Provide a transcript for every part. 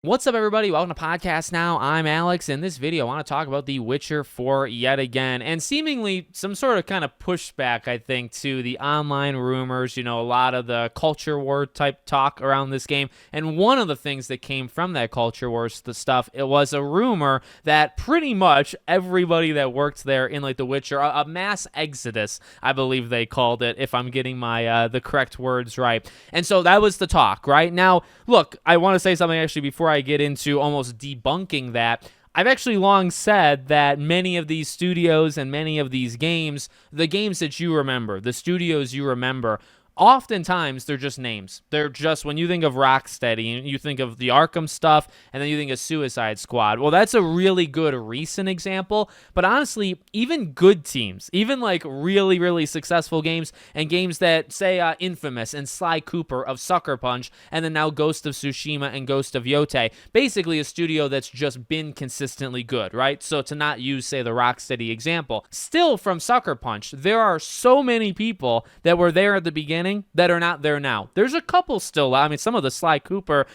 What's up, everybody? Welcome to Podcast Now. I'm Alex. In this video, I want to talk about The Witcher 4 yet again, and seemingly some sort of kind of pushback, I think, to the online rumors, a lot of the culture war type talk around this game. And one of the things that came from that culture wars stuff, it was a rumor that pretty much everybody that worked there in The Witcher, a mass exodus, I believe they called it, if I'm getting my the correct words right. And so that was the talk, right? Now, look, I want to say something actually before I get into almost debunking that. I've actually long said that many of these studios and many of these games, the games that you remember, the studios you remember, oftentimes they're just names. They're just, when you think of Rocksteady, you think of the Arkham stuff, and then you think of Suicide Squad. Well, that's a really good recent example, but honestly, even good teams, even really, really successful games, and games that, say, Infamous and Sly Cooper of Sucker Punch, and then now Ghost of Tsushima and Ghost of Yotei, basically a studio that's just been consistently good, right? So to not use, say, the Rocksteady example, still from Sucker Punch, there are so many people that were there at the beginning that are not there now. There's a couple still. I mean, some of the Sly Cooper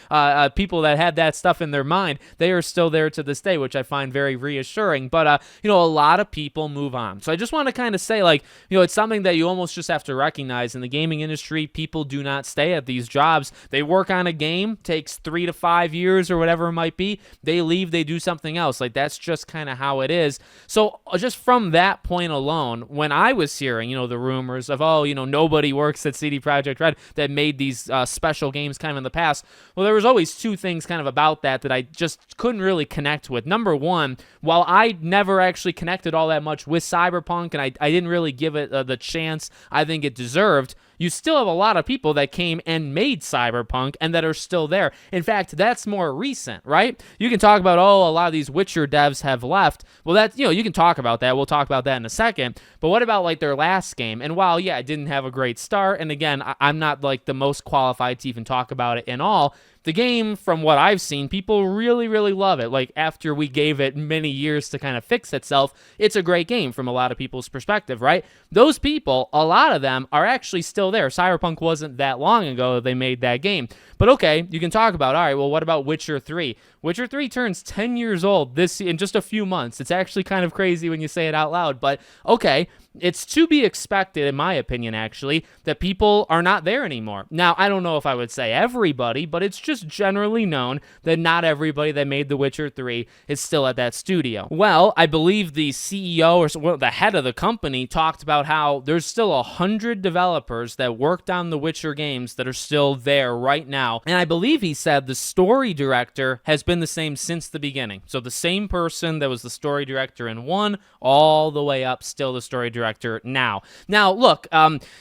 people that had that stuff in their mind, they are still there to this day, which I find very reassuring. But, a lot of people move on. So I just want to kind of say, it's something that you almost just have to recognize. In the gaming industry, people do not stay at these jobs. They work on a game, takes 3 to 5 years or whatever it might be. They leave, they do something else. That's just kind of how it is. So just from that point alone, when I was hearing, the rumors of, nobody works at CD Projekt Red that made these special games kind of in the past, well, there was always two things kind of about that I just couldn't really connect with. Number one, while I never actually connected all that much with Cyberpunk, and I didn't really give it the chance I think it deserved, you still have a lot of people that came and made Cyberpunk and that are still there. In fact, that's more recent, right? You can talk about, a lot of these Witcher devs have left. Well, that's, you can talk about that. We'll talk about that in a second. But what about their last game? And while, yeah, it didn't have a great start, and again, I'm not the most qualified to even talk about it in all, the game, from what I've seen, people really, really love it. After we gave it many years to kind of fix itself, it's a great game from a lot of people's perspective, right? Those people, a lot of them are actually still there. Cyberpunk wasn't that long ago that they made that game. But okay, you can talk about, all right, well, what about Witcher 3? Witcher 3 turns 10 years old in just a few months. It's actually kind of crazy when you say it out loud, but okay, it's to be expected, in my opinion, actually, that people are not there anymore. Now, I don't know if I would say everybody, but it's just generally known that not everybody that made The Witcher 3 is still at that studio. Well, I believe the CEO or the head of the company talked about how there's still 100 developers that worked on The Witcher games that are still there right now. And I believe he said the story director has been the same since the beginning. So the same person that was the story director in 1 all the way up, still the story director now. Now, look,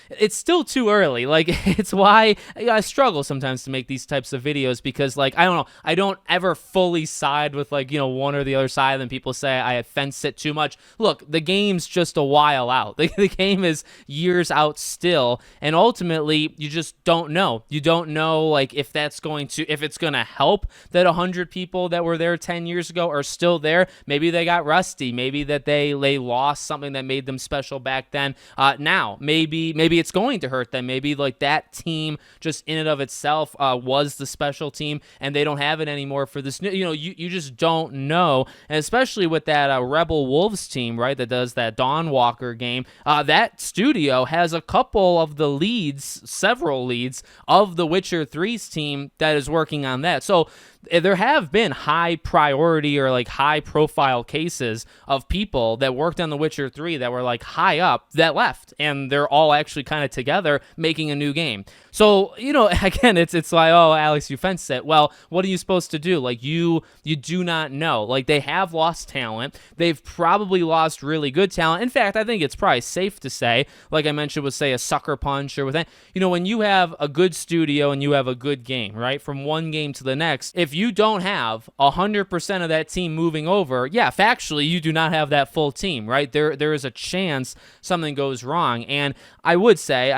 it's still too early. It's why I struggle sometimes to make these types of videos because, I don't know, I don't ever fully side with, one or the other side, and then people say I fence it too much. Look, the game's just a while out. The game is years out still, and ultimately, you just don't know. You don't know, if it's going to help that 100 people that were there 10 years ago are still there. Maybe they got rusty. Maybe that they lost something that made them special back then. Now, maybe it's going to hurt them. Maybe that team just in and of itself was the special team, and they don't have it anymore for this new. You just don't know, and especially with that Rebel Wolves team, right? That does that Dawnwalker game. That studio has a couple of the leads, several leads of the Witcher 3's team that is working on that. So there have been high priority or high profile cases of people that worked on The Witcher 3 that were high up that left, and they're all actually kind of together making a new game. So, again, it's Alex, you fenced it. Well, what are you supposed to do? You do not know. They have lost talent. They've probably lost really good talent. In fact, I think it's probably safe to say, like I mentioned with, say, a Sucker Punch or with that, when you have a good studio and you have a good game, right, from one game to the next, if you don't have 100% of that team moving over, yeah, factually, you do not have that full team, right? There is a chance something goes wrong. And I would say,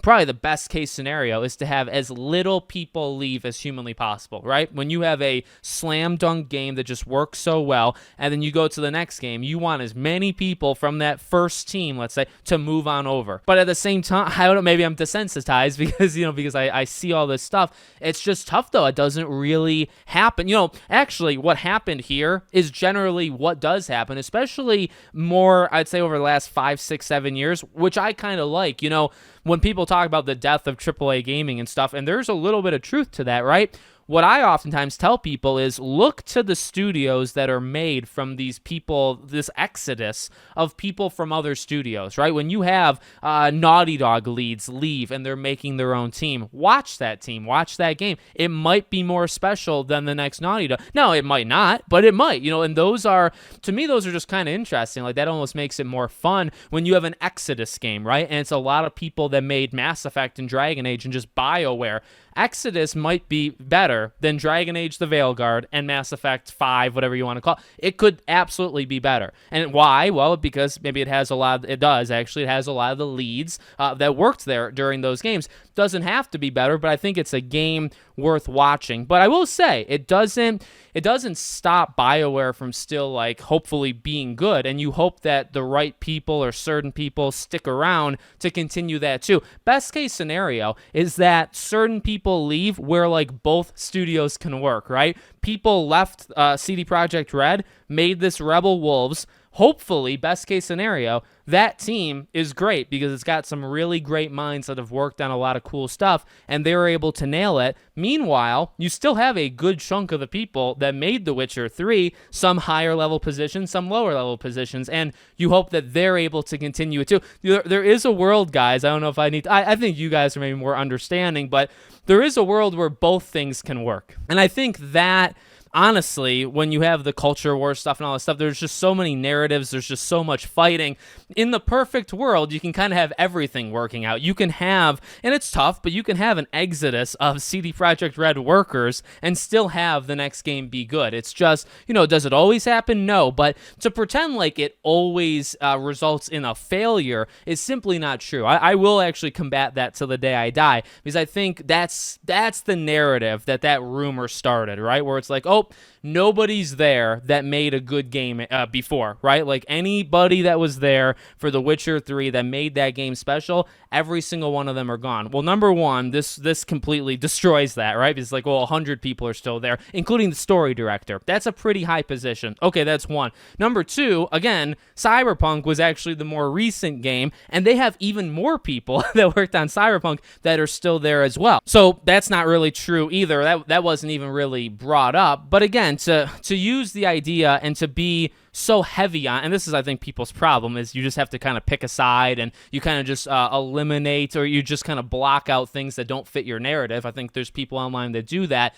probably the best case scenario is to have as little people leave as humanly possible, right? When you have a slam dunk game that just works so well, and then you go to the next game, you want as many people from that first team, let's say, to move on over. But at the same time, I don't know, maybe I'm desensitized because I see all this stuff. It's just tough, though. It doesn't really generally happen. Actually, what happened here is generally what does happen, especially more, I'd say, over the last 5, 6, 7 years, which I kind of like. When people talk about the death of AAA gaming and stuff, and there's a little bit of truth to that, right? What I oftentimes tell people is look to the studios that are made from these people, this exodus of people from other studios, right? When you have Naughty Dog leads leave and they're making their own team, watch that team, watch that game. It might be more special than the next Naughty Dog. No, it might not, but it might, and those are, to me, those are just kind of interesting. Like, that almost makes it more fun when you have an exodus game, right? And it's a lot of people that made Mass Effect and Dragon Age and just BioWare. Exodus might be better than Dragon Age the Veilguard and Mass Effect 5, whatever you want to call it. It could absolutely be better. And why? Well, because maybe it has a lot of the leads that worked there during those games. Doesn't have to be better, but I think it's a game worth watching. But I will say, it doesn't stop BioWare from still, like, hopefully being good, and you hope that the right people or certain people stick around to continue that too. Best case scenario is that certain people leave where, like, both studios can work, right? People left CD Projekt Red, made this Rebel Wolves. Hopefully, best case scenario, that team is great because it's got some really great minds that have worked on a lot of cool stuff, and they were able to nail it. Meanwhile, you still have a good chunk of the people that made The Witcher 3, some higher level positions, some lower level positions, and you hope that they're able to continue it too. There is a world, guys, I don't know if I think you guys are maybe more understanding, but there is a world where both things can work. And I think that, honestly, when you have the culture war stuff and all that stuff, there's just so many narratives, there's just so much fighting. In the perfect world, you can kind of have everything working out. You can have, and it's tough, but you can have an exodus of CD Projekt Red workers and still have the next game be good. It's just, does it always happen? No, but to pretend like it always results in a failure is simply not true. I will actually combat that till the day I die, because I think that's the narrative that rumor started, right? Where it's like, oh, nobody's there that made a good game before, right? Like, anybody that was there for The Witcher 3 that made that game special, every single one of them are gone. Well, number one, this completely destroys that, right? It's like, well, 100 people are still there, including the story director. That's a pretty high position. Okay, that's one. Number two, again, Cyberpunk was actually the more recent game, and they have even more people that worked on Cyberpunk that are still there as well. So that's not really true either. That wasn't even really brought up. But again, to use the idea and to be so heavy on, and this is, I think, people's problem, is you just have to kind of pick a side and you kind of just eliminate, or you just kind of block out things that don't fit your narrative. I think there's people online that do that.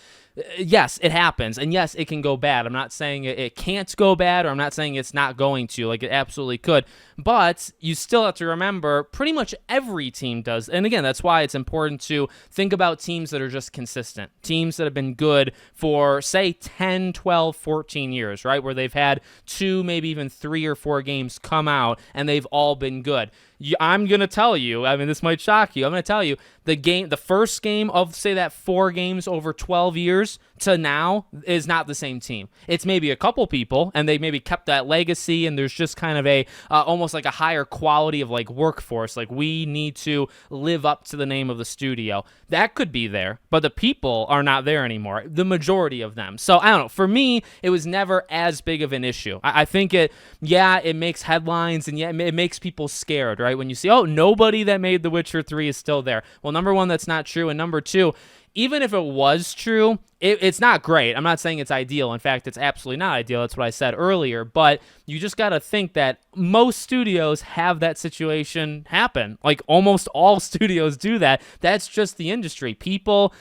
Yes, it happens, and yes, it can go bad. I'm not saying it can't go bad, or I'm not saying it's not going to. Like, it absolutely could, but you still have to remember pretty much every team does. And again, that's why it's important to think about teams that are just consistent, teams that have been good for, say, 10, 12, 14 years, right, where they've had 2, maybe even 3 or 4 games come out, and they've all been good. I'm going to tell you, I mean, this might shock you, I'm going to tell you, the first game of, say, that 4 games over 12 years to now is not the same team. It's maybe a couple people, and they maybe kept that legacy, and there's just kind of a, almost like a higher quality of, like, workforce. Like, we need to live up to the name of the studio. That could be there, but the people are not there anymore, the majority of them. So, I don't know. For me, it was never as big of an issue. I think it makes headlines, and it makes people scared, right? When you see, oh, nobody that made The Witcher 3 is still there. Well, number one, that's not true. And number two, even if it was true, it's not great. I'm not saying it's ideal. In fact, it's absolutely not ideal. That's what I said earlier. But you just got to think that most studios have that situation happen. Like, almost all studios do that. That's just the industry. People,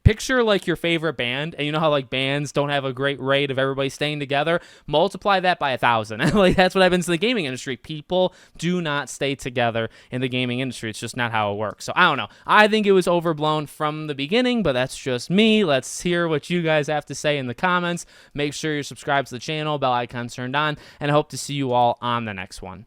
picture like your favorite band, and you know how, like, bands don't have a great rate of everybody staying together? Multiply that by 1,000. Like, that's what happens in the gaming industry. People do not stay together in the gaming industry. It's just not how it works. So I don't know. I think it was overblown from the beginning, but that's just me. Let's hear what you guys have to say in the comments. Make sure you're subscribed to the channel, bell icon turned on, and I hope to see you all on the next one.